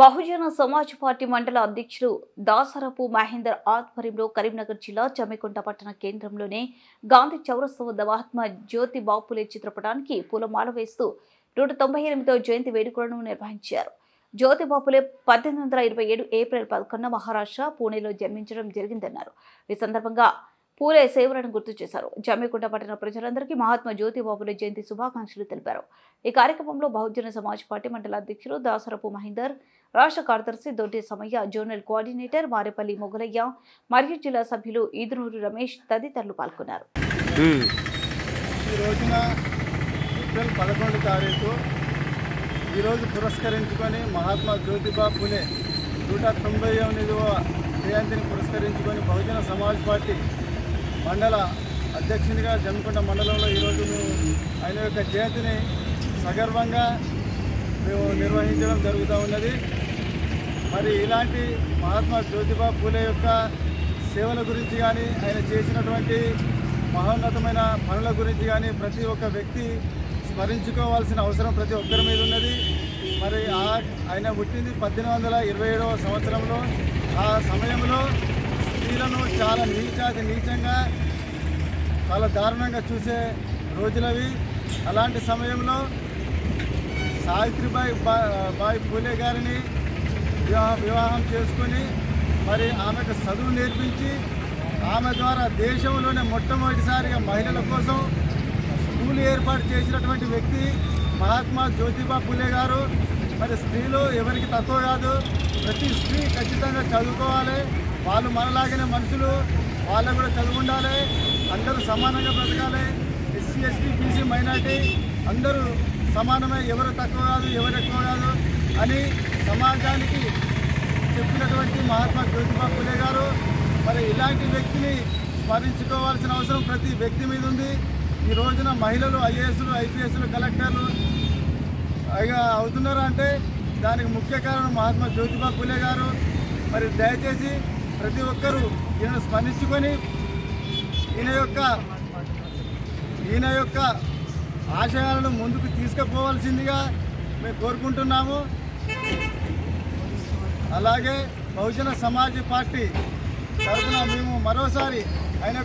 Bahujan Samaj party మండల అధ్యక్షుడు దాసరపు మహేందర్ ఆధ్వర్యంలో కరీంనగర్ జిల్లా జమ్మికుంట పట్టణ కేంద్రంలోని గాంధీ చౌరస్తా వద్ద మహాత్మా జ్యోతి బాపులే చిత్రపటానికి పూలమాల వేస్తూ 198వ జయంతి వేడుకలను నిర్వహించారు. జ్యోతి బాపులే 1827 ఏప్రిల్ 11న మహారాష్ట్ర పూణేలో జన్మించడం జరిగిందన్నారు. ఈ సందర్భంగా పూలే సేవలను గుర్తు చేశారు. జమ్మికుంట పట్టణ ప్రజలందరికీ మహాత్మా జ్యోతి బాపులే జయంతి శుభాకాంక్షలు తెలిపారు. ఈ కార్యక్రమంలో బహుజన సమాజ్ పార్టీ మండల అధ్యక్షుడు దాసరపు మహేందర్, రాష్ట్ర కార్యదర్శి దొడ్డి సమయ్య, జోనల్ కోఆర్డినేటర్ మారేపల్లి మొగలయ్య మరియు జిల్లా సభ్యులు ఈదునూరు రమేష్ తదితరులు పాల్గొన్నారు. ఈ రోజున ఏప్రిల్ 11 తారీఖు ఈరోజు పురస్కరించుకొని మహాత్మా జ్యోతిబా పూలే 198వ జయంతిని పురస్కరించుకొని బహుజన సమాజ్ పార్టీ మండల అధ్యక్షునిగా జమ్మికుంట మండలంలో ఈరోజు ఆయన యొక్క జయంతిని సగర్వంగా మేము నిర్వహించడం జరుగుతూ ఉన్నది. మరి ఇలాంటి మహాత్మా జ్యోతిబా పూలే యొక్క సేవల గురించి కానీ ఆయన చేసినటువంటి మహోన్నతమైన పనుల గురించి కానీ ప్రతి ఒక్క వ్యక్తి స్మరించుకోవాల్సిన అవసరం ప్రతి ఒక్కరి మీద ఉన్నది. మరి ఆయన పుట్టింది 1827వ సంవత్సరంలో. ఆ సమయంలో స్త్రీలను చాలా నీచంగా చాలా దారుణంగా చూసే రోజులవి. అలాంటి సమయంలో సావిత్రిబాయి పూలే గారిని వివాహం చేసుకొని మరి ఆమెకు చదువు నేర్పించి ఆమె ద్వారా దేశంలోనే మొట్టమొదటిసారిగా మహిళల కోసం స్కూల్ ఏర్పాటు చేసినటువంటి వ్యక్తి మహాత్మా జ్యోతిబా పూలే గారు. మరి స్త్రీలు ఎవరికి తక్కువ కాదు, ప్రతి స్త్రీ ఖచ్చితంగా చదువుకోవాలి. వాళ్ళు మనలాగానే మనుషులు, వాళ్ళకు కూడా చదువు ఉండాలి. అందరూ సమానంగా బ్రతకాలి. ఎస్సీ, ఎస్టీ, బీసీ, మైనార్టీ అందరూ సమానమే, ఎవరు తక్కువ కాదు, ఎవరు ఎక్కువ కాదు అని సమాజానికి చెప్పినటువంటి మహాత్మా జ్యోతిబా పూలే గారు. మరి ఇలాంటి వ్యక్తిని స్మరించుకోవాల్సిన అవసరం ప్రతి వ్యక్తి మీద ఉంది. ఈ రోజున మహిళలు ఐఏఎస్లు, ఐపీఎస్లు, కలెక్టర్లు అవుతున్నారు అంటే దానికి ముఖ్య కారణం మహాత్మా జ్యోతిబా పూలే గారు. మరి దయచేసి ప్రతి ఒక్కరూ ఈయనను స్మరించుకొని ఈయన యొక్క ఆశయాలను ముందుకు తీసుకుపోవాల్సిందిగా మేము కోరుకుంటున్నాము. అలాగే బహుజన సమాజ్ పార్టీ తరఫున మేము మరోసారి